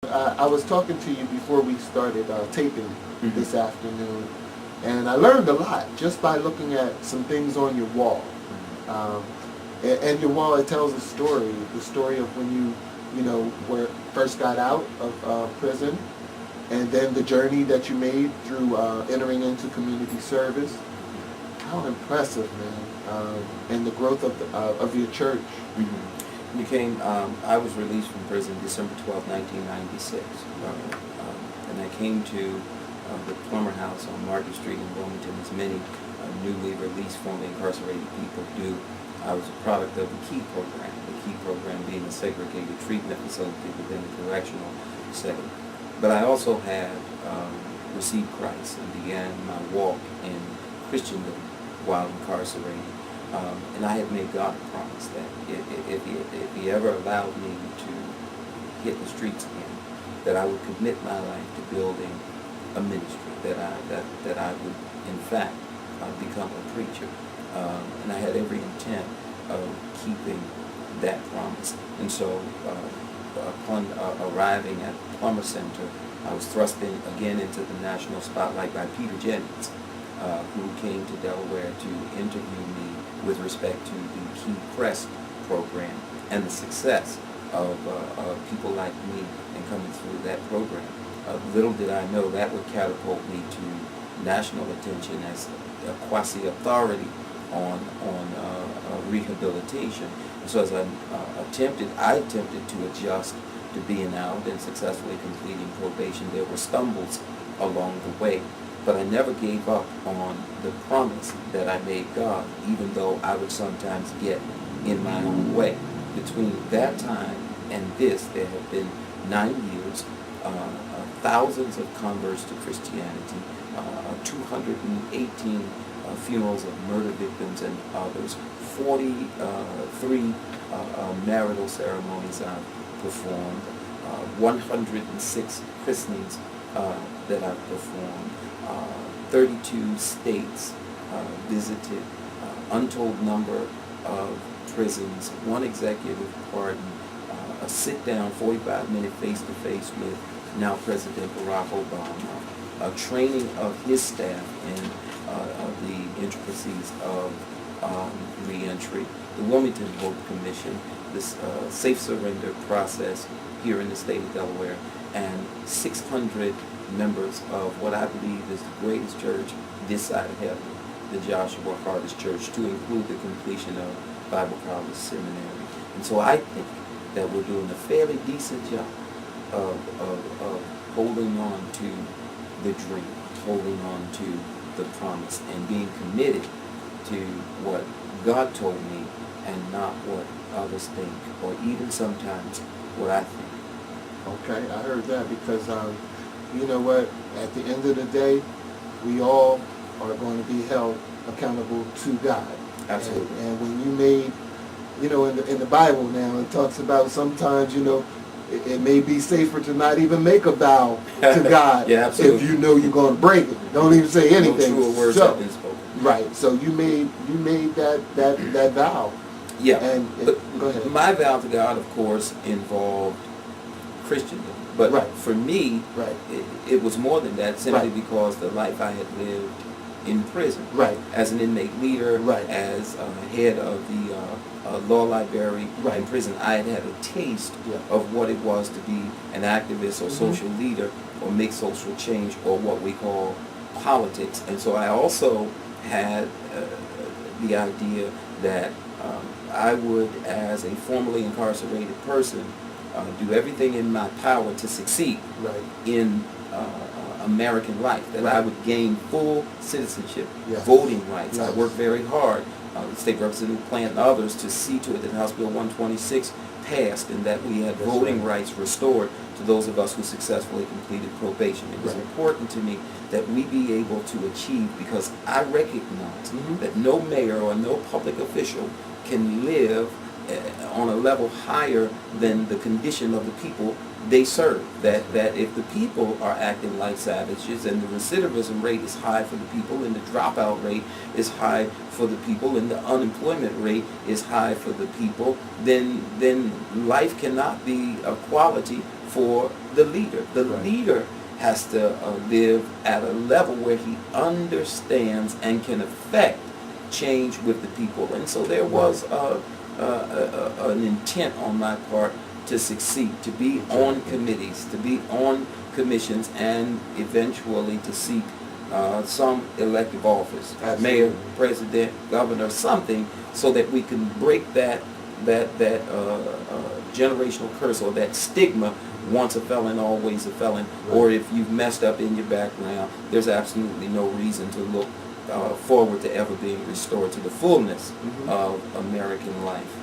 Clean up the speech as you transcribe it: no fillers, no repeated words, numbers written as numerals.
I was talking to you before we started taping Mhm. this afternoon, and I learned a lot just by looking at some things on your wall. Um, and your wall, it tells a story, the story of when were first got out of prison, and then the journey that you made through entering into community service. How impressive, man! And the growth of your church. I was released from prison December 12, 1996. And I came to the Plummer House on Market Street in Wilmington, as many newly released, formerly incarcerated people do. I was a product of the KEY program being a segregated treatment facility within the correctional setting. But I also had received Christ and began my walk in Christendom while incarcerated. And I had made God a promise that if he ever allowed me to hit the streets again, that I would commit my life to building a ministry, that I would, in fact, become a preacher. And I had every intent of keeping that promise. And so upon arriving at the Plummer Center, I was thrust again into the national spotlight by Peter Jennings, who came to Delaware to interview me with respect to the Key Press program and the success of people like me in coming through that program. Little did I know that would catapult me to national attention as a quasi-authority on rehabilitation. And so as I attempted to adjust to being out and successfully completing probation. There were stumbles along the way, but I never gave up on the promise that I made God, even though I would sometimes get in my own way. Between that time and this, there have been 9 years, thousands of converts to Christianity, 218 funerals of murder victims and others, 43 marital ceremonies I've performed, 106 christenings that I've performed, 32 states visited, untold number of prisons, one executive pardon, a sit-down 45-minute face-to-face with now President Barack Obama, a training of his staff in the intricacies of reentry, the Wilmington Hope Commission, this safe surrender process here in the state of Delaware, and 600 members of what I believe is the greatest church this side of heaven, the Joshua Harvest Church, to include the completion of Bible College Seminary. And so I think that we're doing a fairly decent job of holding on to the dream, holding on to the promise, and being committed to what God told me and not what others think, or even sometimes what I think. Okay, I heard that because, you know what, at the end of the day, we all are going to be held accountable to God. Absolutely. And when you made, in the Bible now, it talks about sometimes, it may be safer to not even make a vow to God Yeah, absolutely. if you know you're going to break it. Don't even say anything. No truer words have been spoken. Right. So you made that vow. Yeah. But go ahead. My vow to God, of course, involved Christendom. But right. For me, right. it was more than that, simply right. because the life I had lived in prison, right. as an inmate leader, right. as head of the law library right. in prison, I had had a taste of what it was to be an activist or social leader or make social change, or what we call politics. And so I also had the idea that I would, as a formerly incarcerated person, do everything in my power to succeed right. in American life, that right. I would gain full citizenship, yes. voting rights. Yes. I worked very hard, State Representative Plant and others, to see to it that House Bill 126 passed and that we had That's voting right. rights restored to those of us who successfully completed probation. It was right. important to me that we be able to achieve, because I recognize that no mayor or no public official can live on a level higher than the condition of the people they serve. That if the people are acting like savages, and the recidivism rate is high for the people, and the dropout rate is high for the people, and the unemployment rate is high for the people, then life cannot be a quality for the leader. The Right. leader has to live at a level where he understands and can affect change with the people. And so there was an intent on my part to succeed, to be on committees, to be on commissions, and eventually to seek some elective office, Absolutely. mayor, president, governor, something, so that we can break that generational curse, or that stigma, once a felon, always a felon. Right. Or if you've messed up in your background, there's absolutely no reason to look forward to ever being restored to the fullness Mhm. of American life.